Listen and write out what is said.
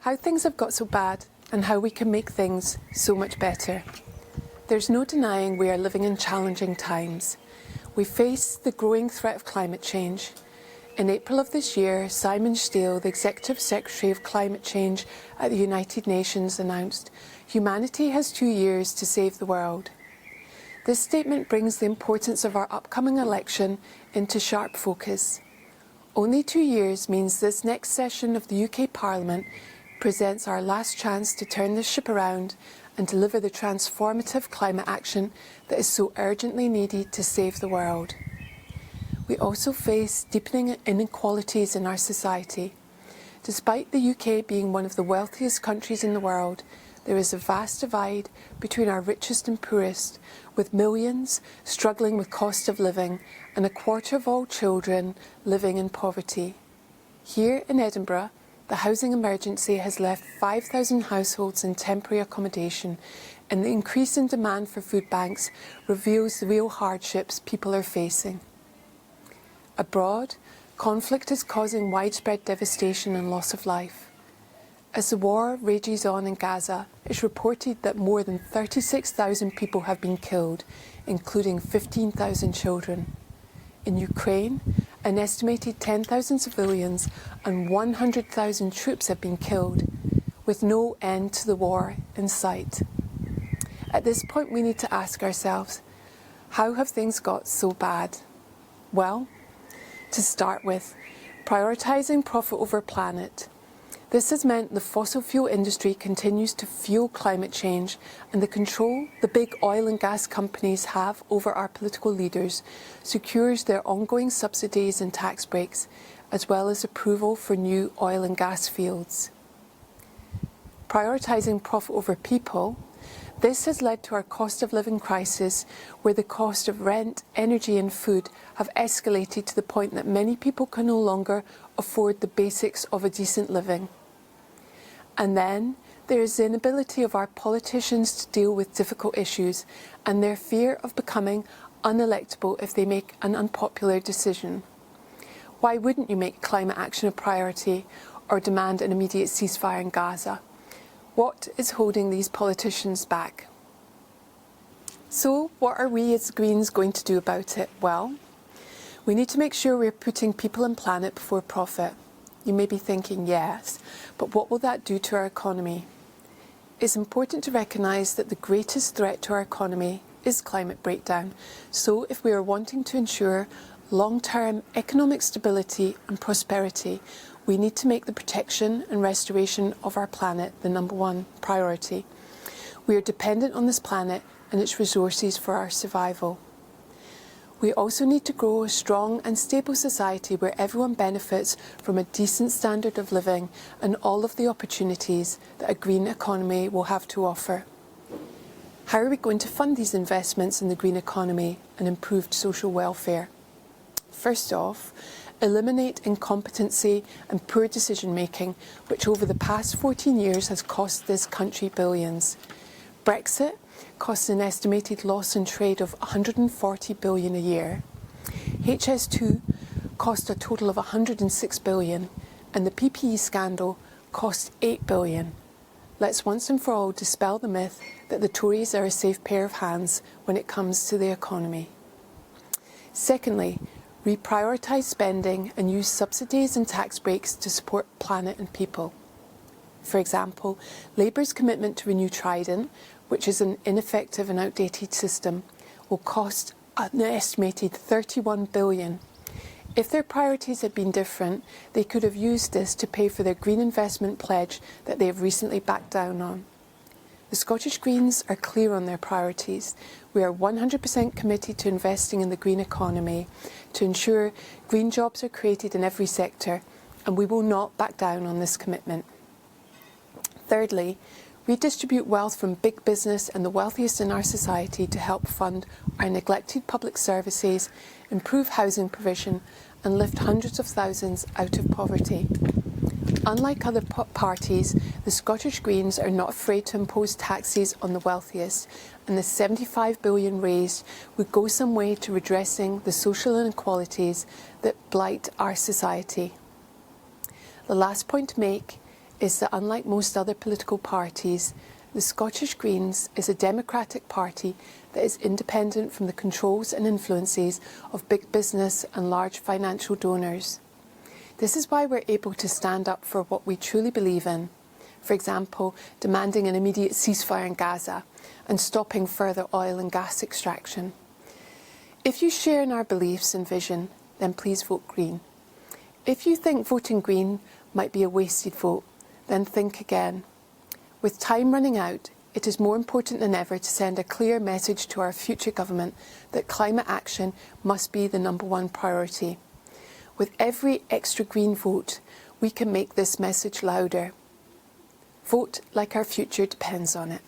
How things have got so bad and how we can make things so much better. There's no denying we are living in challenging times. We face the growing threat of climate change. In April of this year, Simon Steele, the Executive Secretary of Climate Change at the United Nations, announced, "Humanity has 2 years to save the world." This statement brings the importance of our upcoming election into sharp focus. Only 2 years means this next session of the UK Parliament presents our last chance to turn this ship around and deliver the transformative climate action that is so urgently needed to save the world. We also face deepening inequalities in our society. Despite the UK being one of the wealthiest countries in the world, there is a vast divide between our richest and poorest, with millions struggling with cost of living and a quarter of all children living in poverty. Here in Edinburgh, the housing emergency has left 5,000 households in temporary accommodation, and the increase in demand for food banks reveals the real hardships people are facing. Abroad, conflict is causing widespread devastation and loss of life. As the war rages on in Gaza, it's reported that more than 36,000 people have been killed, including 15,000 children. In Ukraine, an estimated 10,000 civilians and 100,000 troops have been killed, with no end to the war in sight. At this point, we need to ask ourselves, how have things got so bad? Well, to start with, prioritising profit over planet. This has meant the fossil fuel industry continues to fuel climate change, and the control the big oil and gas companies have over our political leaders secures their ongoing subsidies and tax breaks, as well as approval for new oil and gas fields. Prioritising profit over people. This has led to our cost of living crisis, where the cost of rent, energy and food have escalated to the point that many people can no longer afford the basics of a decent living. And then there is the inability of our politicians to deal with difficult issues and their fear of becoming unelectable if they make an unpopular decision. Why wouldn't you make climate action a priority or demand an immediate ceasefire in Gaza? What is holding these politicians back? So what are we as Greens going to do about it? Well, we need to make sure we're putting people and planet before profit. You may be thinking, yes, but what will that do to our economy? It's important to recognise that the greatest threat to our economy is climate breakdown. So if we are wanting to ensure long-term economic stability and prosperity, we need to make the protection and restoration of our planet the #1 priority. We are dependent on this planet and its resources for our survival. We also need to grow a strong and stable society where everyone benefits from a decent standard of living and all of the opportunities that a green economy will have to offer. How are we going to fund these investments in the green economy and improved social welfare? First off, eliminate incompetency and poor decision making, which over the past 14 years has cost this country billions. Brexit costs an estimated loss in trade of 140 billion a year. HS2 cost a total of 106 billion, and the PPE scandal cost 8 billion. Let's once and for all dispel the myth that the Tories are a safe pair of hands when it comes to the economy. Secondly, reprioritise spending and use subsidies and tax breaks to support planet and people. For example, Labour's commitment to renew Trident, which is an ineffective and outdated system, will cost an estimated 31 billion. If their priorities had been different, they could have used this to pay for their green investment pledge that they have recently backed down on. The Scottish Greens are clear on their priorities. We are 100% committed to investing in the green economy to ensure green jobs are created in every sector, and we will not back down on this commitment. Thirdly, redistribute wealth from big business and the wealthiest in our society to help fund our neglected public services, improve housing provision and lift hundreds of thousands out of poverty. Unlike other parties, the Scottish Greens are not afraid to impose taxes on the wealthiest, and the 75 billion raised would go some way to redressing the social inequalities that blight our society. The last point to make is that unlike most other political parties, the Scottish Greens is a democratic party that is independent from the controls and influences of big business and large financial donors. This is why we're able to stand up for what we truly believe in. For example, demanding an immediate ceasefire in Gaza and stopping further oil and gas extraction. If you share in our beliefs and vision, then please vote Green. If you think voting Green might be a wasted vote, then think again. With time running out, it is more important than ever to send a clear message to our future government that climate action must be the #1 priority. With every extra Green vote, we can make this message louder. Vote like our future depends on it.